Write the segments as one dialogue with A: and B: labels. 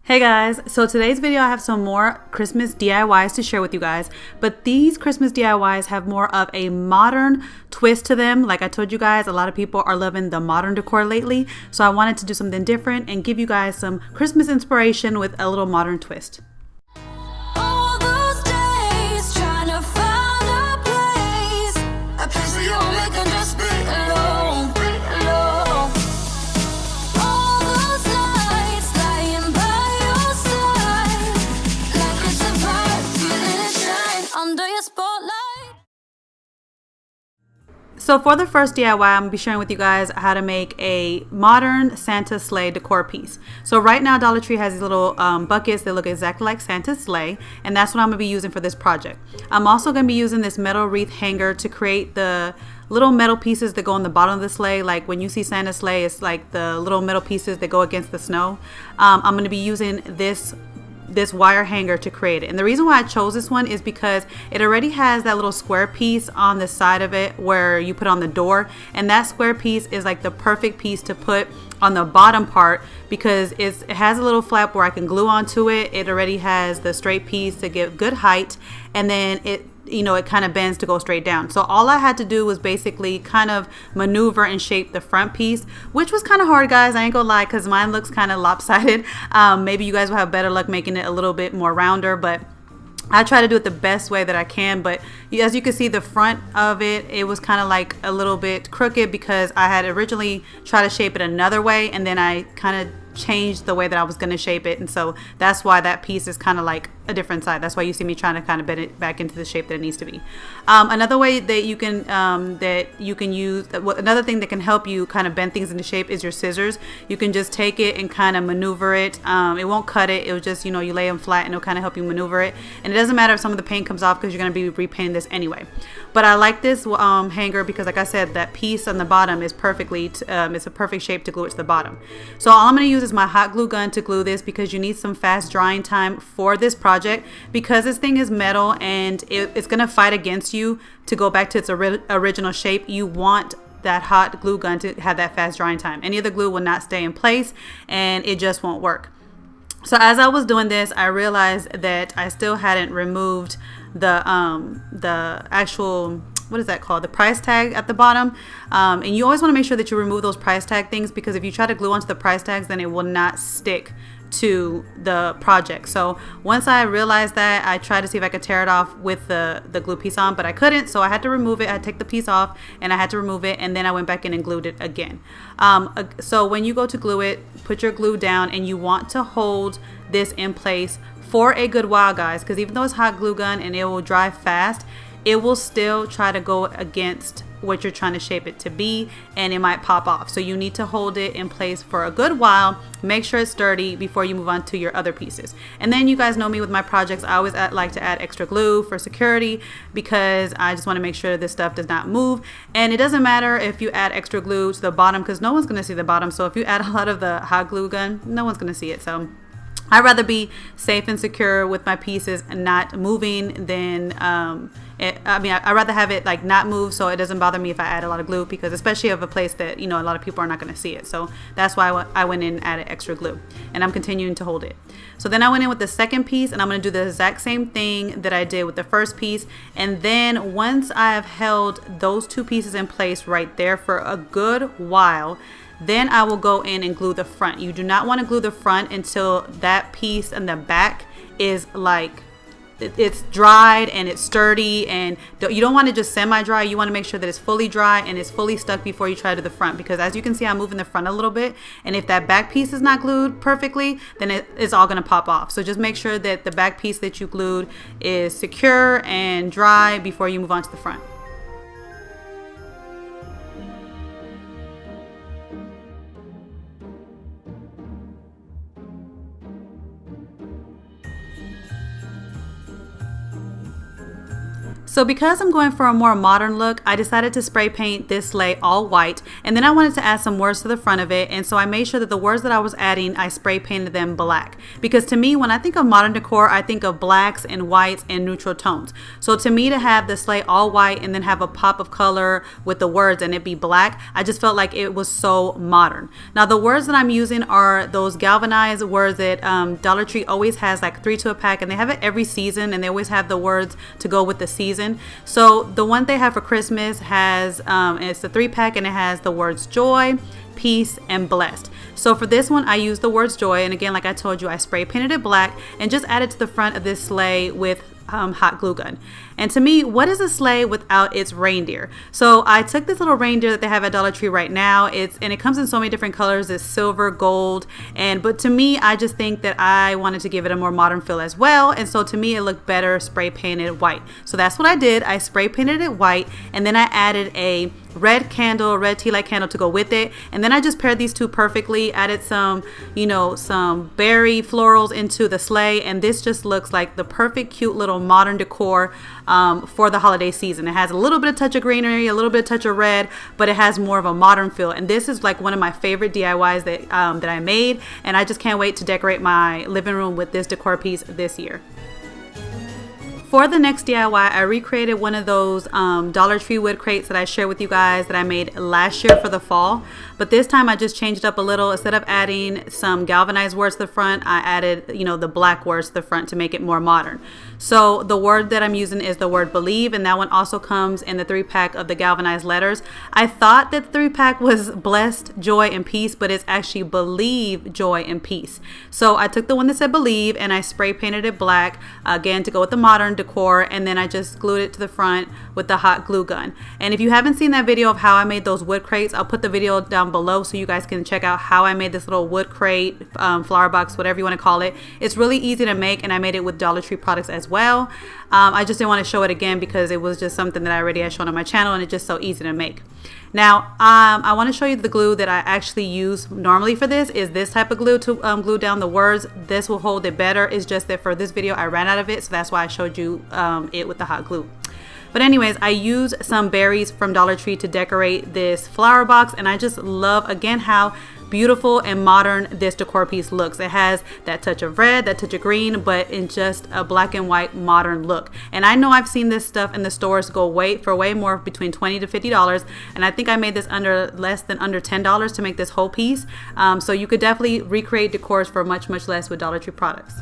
A: Hey guys, so today's video I have some more Christmas DIYs to share with you guys, but these Christmas DIYs have more of a modern twist to them. Like I told you guys, a lot of people are loving the modern decor lately, so I wanted to do something different and give you guys some Christmas inspiration with a little modern twist.
B: All those days trying to find a place where you only can just be alone. All those nights lying by your side, like it's a vibe, feeling it shine under your spotlight.
A: So for the first DIY, I'm going to be sharing with you guys how to make a modern Santa sleigh decor piece. So right now Dollar Tree has these little buckets that look exactly like Santa's sleigh, and that's what I'm going to be using for this project. I'm also going to be using this metal wreath hanger to create the little metal pieces that go on the bottom of the sleigh. Like when you see Santa's sleigh, it's like the little metal pieces that go against the snow. I'm going to be using this wire hanger to create it. And the reason why I chose this one is because it already has that little square piece on the side of it where you put on the door, and that square piece is like the perfect piece to put on the bottom part because it has a little flap where I can glue onto it. It already has the straight piece to give good height, and then it kind of bends to go straight down. So all I had to do was basically kind of maneuver and shape the front piece, which was kind of hard, guys. I ain't gonna lie, because mine looks kind of lopsided. Maybe you guys will have better luck making it a little bit more rounder, but I try to do it the best way that I can. But as you can see, the front of it was kind of like a little bit crooked because I had originally tried to shape it another way, and then I kind of changed the way that I was going to shape it, and so that's why that piece is kind of like a different side. That's why you see me trying to kind of bend it back into the shape that it needs to be. Another way that you can use, another thing that can help you kind of bend things into shape is your scissors. You can just take it and kind of maneuver it. It won't cut it. It'll just, you lay them flat and it'll kind of help you maneuver it. And it doesn't matter if some of the paint comes off because you're going to be repainting this anyway. But I like this hanger because, like I said, that piece on the bottom is it's a perfect shape to glue it to the bottom. So all I'm going to use is my hot glue gun to glue this because you need some fast drying time for this project because this thing is metal and it's going to fight against you to go back to its original shape. You want that hot glue gun to have that fast drying time. Any other glue will not stay in place and it just won't work. So as I was doing this, I realized that I still hadn't removed the actual, what is that called, the price tag at the bottom, and you always want to make sure that you remove those price tag things because if you try to glue onto the price tags, then it will not stick to the project. So once I realized that, I tried to see if I could tear it off with the glue piece on, but I couldn't, so I had to remove it. I had to take the piece off and I had to remove it, and then I went back in and glued it again. So when you go to glue it, put your glue down and you want to hold this in place for a good while, guys, because even though it's hot glue gun and it will dry fast, it will still try to go against what you're trying to shape it to be, and it might pop off. So you need to hold it in place for a good while. Make sure it's sturdy before you move on to your other pieces. And then you guys know me with my projects, I always like to add extra glue for security because I just want to make sure this stuff does not move. And it doesn't matter if you add extra glue to the bottom because no one's going to see the bottom. So if you add a lot of the hot glue gun, no one's going to see it. So I'd rather be safe and secure with my pieces and not moving than I'd rather have it like not move so it doesn't bother me if I add a lot of glue, because especially of a place that a lot of people are not going to see it. So that's why I went in and added extra glue, and I'm continuing to hold it. So then I went in with the second piece, and I'm going to do the exact same thing that I did with the first piece. And then once I've held those two pieces in place right there for a good while, then I will go in and glue the front. You do not want to glue the front until that piece and the back is like it's dried and it's sturdy, and you don't want to just semi-dry. You want to make sure that it's fully dry and it's fully stuck before you try to do the front, because as you can see, I'm moving the front a little bit, and if that back piece is not glued perfectly, then it's all going to pop off. So just make sure that the back piece that you glued is secure and dry before you move on to the front. So because I'm going for a more modern look, I decided to spray paint this sleigh all white, and then I wanted to add some words to the front of it, and so I made sure that the words that I was adding, I spray painted them black. Because to me, when I think of modern decor, I think of blacks and whites and neutral tones. So to me, to have the sleigh all white and then have a pop of color with the words and it be black, I just felt like it was so modern. Now the words that I'm using are those galvanized words that Dollar Tree always has, like 3 to a pack, and they have it every season, and they always have the words to go with the season. So the one they have for Christmas has it's a 3-pack, and it has the words joy, peace, and blessed. So for this one, I used the words joy, and again, like I told you, I spray painted it black and just added to the front of this sleigh with hot glue gun. And to me, what is a sleigh without its reindeer? So I took this little reindeer that they have at Dollar Tree right now. And it comes in so many different colors. It's silver, gold, but to me, I just think that I wanted to give it a more modern feel as well. And so to me, it looked better spray painted white. So that's what I did. I spray painted it white, and then I added a red tea light candle to go with it, and then I just paired these two perfectly, added some berry florals into the sleigh, and this just looks like the perfect cute little modern decor for the holiday season. It has a little bit of touch of greenery, a little bit of touch of red, but it has more of a modern feel, and this is like one of my favorite DIYs that I made, and I just can't wait to decorate my living room with this decor piece this year. For the next DIY, I recreated one of those Dollar Tree wood crates that I shared with you guys that I made last year for the fall. But this time I just changed it up a little. Instead of adding some galvanized words to the front, I added, the black words to the front to make it more modern. So the word that I'm using is the word believe, and that one also comes in the 3-pack of the galvanized letters. I thought that the 3-pack was blessed, joy, and peace, but it's actually believe, joy, and peace. So I took the one that said believe and I spray painted it black, again, to go with the modern decor, and then I just glued it to the front with the hot glue gun. And if you haven't seen that video of how I made those wood crates, I'll put the video down below so you guys can check out how I made this little wood crate, flower box, whatever you want to call it. It's really easy to make, and I made it with Dollar Tree products as well. I just didn't want to show it again because it was just something that I already had shown on my channel, and it's just so easy to make. Now, I want to show you the glue that I actually use normally for this is this type of glue to glue down the words. This will hold it better. It's just that for this video, I ran out of it, so that's why I showed you it with the hot glue. But anyways, I used some berries from Dollar Tree to decorate this flower box, and I just love, again, how beautiful and modern this decor piece looks. It has that touch of red, that touch of green, but in just a black and white modern look. And I know I've seen this stuff in the stores go for way more, between $20 to $50, and I think I made this under $10 to make this whole piece. So you could definitely recreate decors for much less with Dollar Tree products.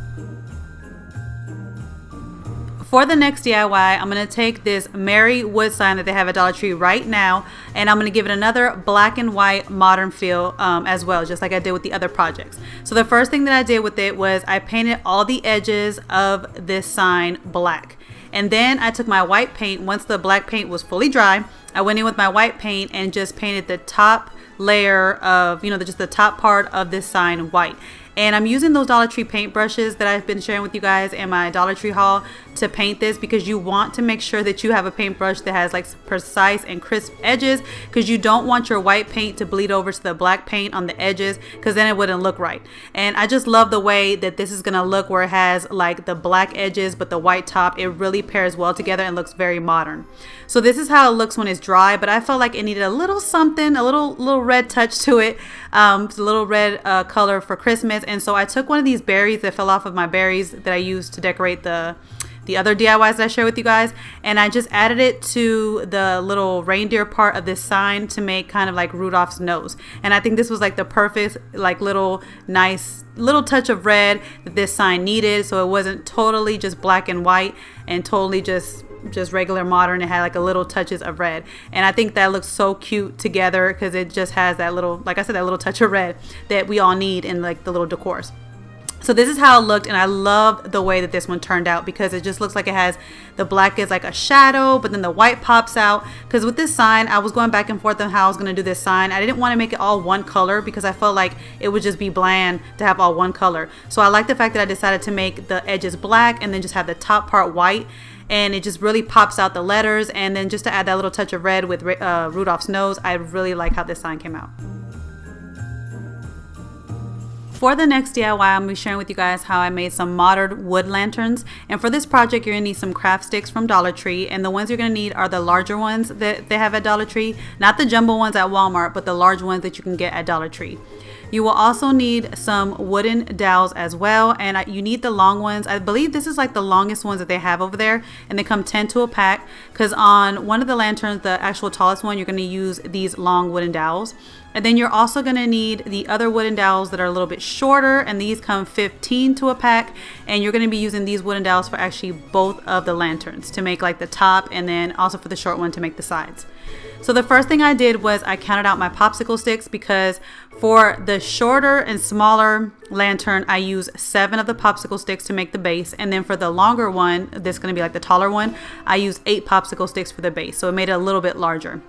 A: For the next DIY, I'm going to take this Merry wood sign that they have at Dollar Tree right now, and I'm going to give it another black and white modern feel as well, just like I did with the other projects. So the first thing that I did with it was I painted all the edges of this sign black. And then I took my white paint. Once the black paint was fully dry, I went in with my white paint and just painted the top layer of, just the top part of this sign white. And I'm using those Dollar Tree paint brushes that I've been sharing with you guys in my Dollar Tree haul to paint this, because you want to make sure that you have a paintbrush that has like precise and crisp edges, because you don't want your white paint to bleed over to the black paint on the edges, because then it wouldn't look right. And I just love the way that this is going to look, where it has like the black edges but the white top. It really pairs well together and looks very modern. So this is how it looks when it's dry, but I felt like it needed a little something, a little red touch to it, a little red color for Christmas. And so I took one of these berries that fell off of my berries that I used to decorate the other DIYs that I share with you guys, and I just added it to the little reindeer part of this sign to make kind of like Rudolph's nose. And I think this was like the perfect like nice little touch of red that this sign needed, so it wasn't totally just black and white and totally just regular modern. It had like a little touches of red, and I think that looks so cute together because it just has that little, like I said, that little touch of red that we all need in like the little decors. So this is how it looked, and I love the way that this one turned out, because it just looks like it has the black is like a shadow, but then the white pops out. Because with this sign, I was going back and forth on how I was going to do this sign. I didn't want to make it all one color because I felt like it would just be bland to have all one color. So I like the fact that I decided to make the edges black and then just have the top part white, and it just really pops out the letters. And then just to add that little touch of red with Rudolph's nose, I really like how this sign came out. For the next DIY, I'm going to be sharing with you guys how I made some modern wood lanterns. And for this project, you're going to need some craft sticks from Dollar Tree. And the ones you're going to need are the larger ones that they have at Dollar Tree. Not the jumbo ones at Walmart, but the large ones that you can get at Dollar Tree. You will also need some wooden dowels as well, and you need the long ones. I believe this is like the longest ones that they have over there, and they come 10 to a pack, because on one of the lanterns, the actual tallest one, you're going to use these long wooden dowels. And then you're also going to need the other wooden dowels that are a little bit shorter, and these come 15 to a pack, and you're going to be using these wooden dowels for actually both of the lanterns to make like the top, and then also for the short one to make the sides. So the first thing I did was I counted out my popsicle sticks, because for the shorter and smaller lantern, I use 7 of the popsicle sticks to make the base. And then for the longer one, this is going to be like the taller one, I use 8 popsicle sticks for the base. So it made it a little bit larger.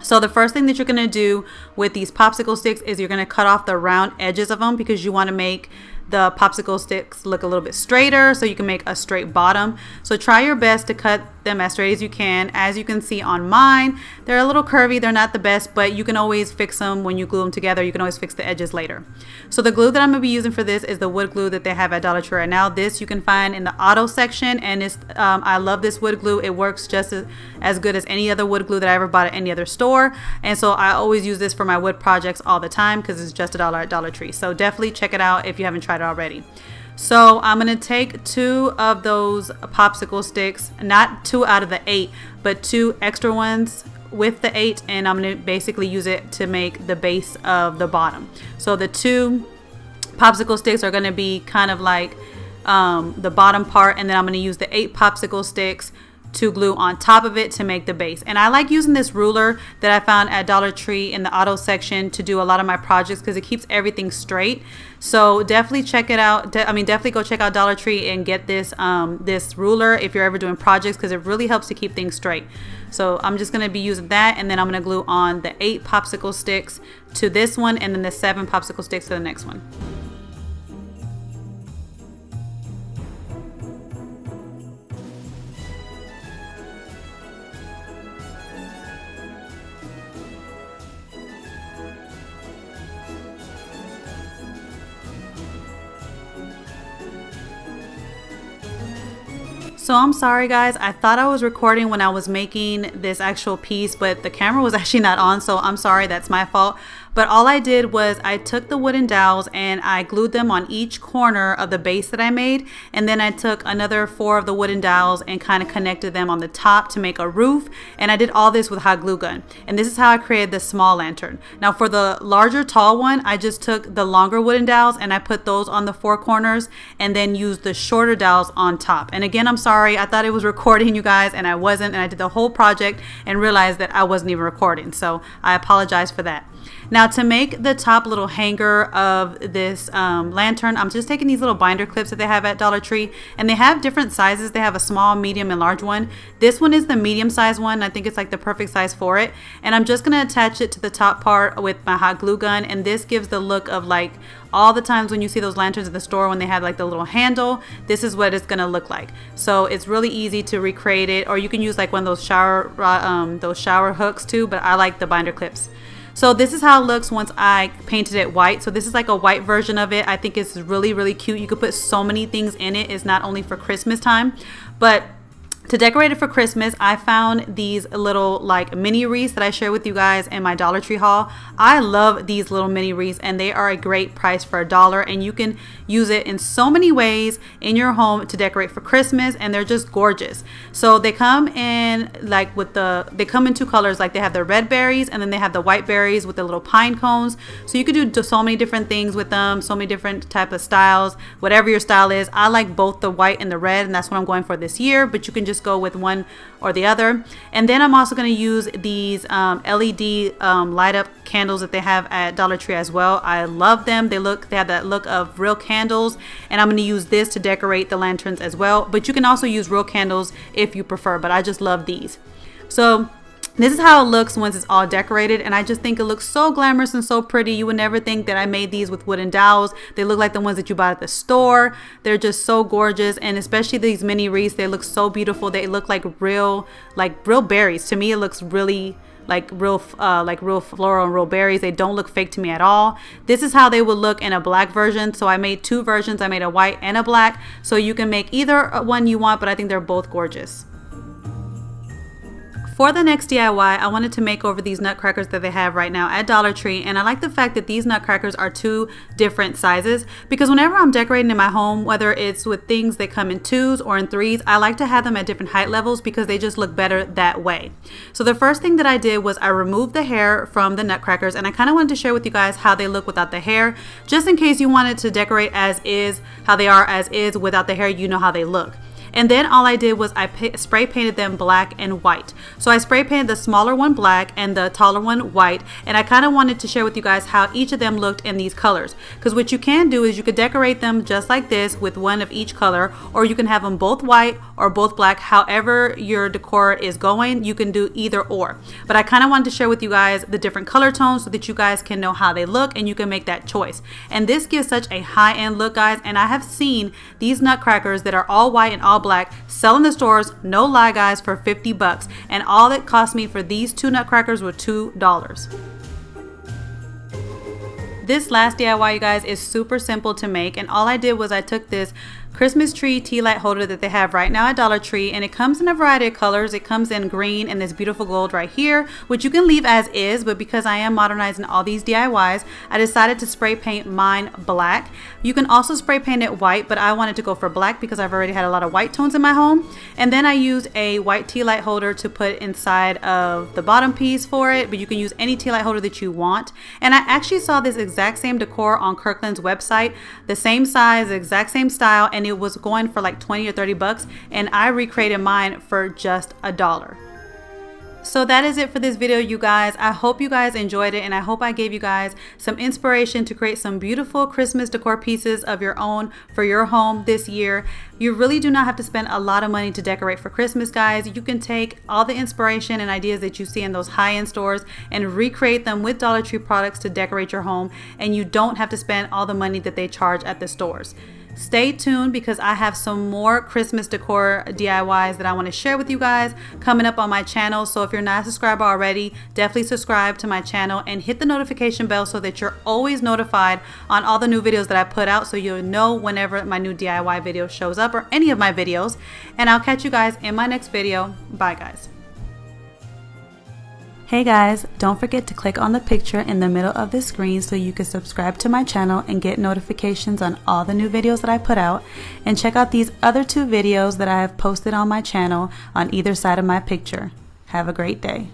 A: So the first thing that you're going to do with these popsicle sticks is you're going to cut off the round edges of them, because you want to make the popsicle sticks look a little bit straighter so you can make a straight bottom. So try your best to cut them as straight as you can. As you can see on mine, they're a little curvy, they're not the best, but you can always fix them when you glue them together. You can always fix the edges later. So the glue that I'm going to be using for this is the wood glue that they have at Dollar Tree right now. This you can find in the auto section, and it's I love this wood glue. It works just as good as any other wood glue that I ever bought at any other store, and so I always use this for my wood projects all the time because it's just $1 at Dollar Tree. So definitely check it out if you haven't tried it already. So I'm going to take 2 of those popsicle sticks, not 2 out of the 8, but 2 extra ones with the 8, and I'm going to basically use it to make the base of the bottom. So the 2 popsicle sticks are going to be kind of like the bottom part, and then I'm going to use the 8 popsicle sticks to glue on top of it to make the base. And I like using this ruler that I found at Dollar Tree in the auto section to do a lot of my projects, because it keeps everything straight. So definitely check it out. Definitely go check out Dollar Tree and get this this ruler if you're ever doing projects, because it really helps to keep things straight. So I'm just going to be using that, and then I'm going to glue on the 8 popsicle sticks to this one, and then the 7 popsicle sticks to the next one. So I'm sorry guys, I thought I was recording when I was making this actual piece, but the camera was actually not on, so I'm sorry, that's my fault. But all I did was I took the wooden dowels and I glued them on each corner of the base that I made, and then I took another 4 of the wooden dowels and kind of connected them on the top to make a roof, and I did all this with hot glue gun. And this is how I created the small lantern. Now for the larger tall one, I just took the longer wooden dowels and I put those on the 4 corners, and then used the shorter dowels on top. And again, I'm sorry, I thought it was recording, you guys, and I wasn't, and I did the whole project and realized that I wasn't even recording, so I apologize for that. Now to make the top little hanger of this lantern, I'm just taking these little binder clips that they have at Dollar Tree, and they have different sizes. They have a small, medium, and large one. This one is the medium size one. I think it's like the perfect size for it, and I'm just going to attach it to the top part with my hot glue gun, and this gives the look of like all the times when you see those lanterns in the store when they have like the little handle. This is what it's going to look like. So it's really easy to recreate it, or you can use like one of those shower hooks too, but I like the binder clips. So this is how it looks once I painted it white. So this is like a white version of it. I think it's really, really cute. You could put so many things in it. It's not only for Christmas time, but to decorate it for Christmas, I found these little like mini wreaths that I share with you guys in my Dollar Tree haul. I love these little mini wreaths, and they are a great price for $1, and you can use it in so many ways in your home to decorate for Christmas, and they're just gorgeous. So they come in like they come in 2 colors. Like they have the red berries, and then they have the white berries with the little pine cones. So you could do so many different things with them, so many different type of styles, whatever your style is. I like both the white and the red, and that's what I'm going for this year, but you can just go with one or the other. And then I'm also going to use these LED light up candles that they have at Dollar Tree as well. I love them. They have that look of real candles, and I'm going to use this to decorate the lanterns as well, but you can also use real candles if you prefer, but I just love these. So this is how it looks once it's all decorated, and I just think it looks so glamorous and so pretty. You would never think that I made these with wooden dowels. They look like the ones that you bought at the store. They're just so gorgeous, and especially these mini wreaths, they look so beautiful. They look like real berries. To me, it looks really like real floral and real berries. They don't look fake to me at all. This is how they would look in a black version. So I made two versions. I made a white and a black. So you can make either one you want, but I think they're both gorgeous. For the next DIY, I wanted to make over these nutcrackers that they have right now at Dollar Tree, and I like the fact that these nutcrackers are two different sizes, because whenever I'm decorating in my home, whether it's with things that come in 2s or in 3s, I like to have them at different height levels because they just look better that way. So the first thing that I did was I removed the hair from the nutcrackers, and I kind of wanted to share with you guys how they look without the hair, just in case you wanted to decorate as is, how they are as is without the hair, you know how they look. And then all I did was I spray painted them black and white. So I spray painted the smaller one black and the taller one white. And I kind of wanted to share with you guys how each of them looked in these colors. Because what you can do is you could decorate them just like this with one of each color, or you can have them both white or both black. However your decor is going, you can do either or. But I kind of wanted to share with you guys the different color tones so that you guys can know how they look and you can make that choice. And this gives such a high-end look, guys. And I have seen these nutcrackers that are all white and all black sell in the stores, no lie guys, for 50 bucks, and all it cost me for these two nutcrackers were $2. This last DIY, you guys, is super simple to make, and all I did was I took this Christmas tree tea light holder that they have right now at Dollar Tree, and it comes in a variety of colors. It comes in green and this beautiful gold right here, which you can leave as is, but because I am modernizing all these DIYs, I decided to spray paint mine black. You can also spray paint it white, but I wanted to go for black because I've already had a lot of white tones in my home. And then I used a white tea light holder to put inside of the bottom piece for it, but you can use any tea light holder that you want. And I actually saw this exact same decor on Kirkland's website, the same size, exact same style, and it was going for like 20 or 30 bucks, and I recreated mine for just $1. So that is it for this video, you guys. I hope you guys enjoyed it, and I hope I gave you guys some inspiration to create some beautiful Christmas decor pieces of your own for your home this year. You really do not have to spend a lot of money to decorate for Christmas, guys. You can take all the inspiration and ideas that you see in those high-end stores and recreate them with Dollar Tree products to decorate your home, and you don't have to spend all the money that they charge at the stores. Stay tuned because I have some more Christmas decor DIYs that I want to share with you guys coming up on my channel. So if you're not a subscriber already, definitely subscribe to my channel and hit the notification bell so that you're always notified on all the new videos that I put out, so you'll know whenever my new DIY video shows up or any of my videos. And I'll catch you guys in my next video. Bye, guys. Hey guys, don't forget to click on the picture in the middle of the screen so you can subscribe to my channel and get notifications on all the new videos that I put out, and check out these other 2 videos that I have posted on my channel on either side of my picture. Have a great day.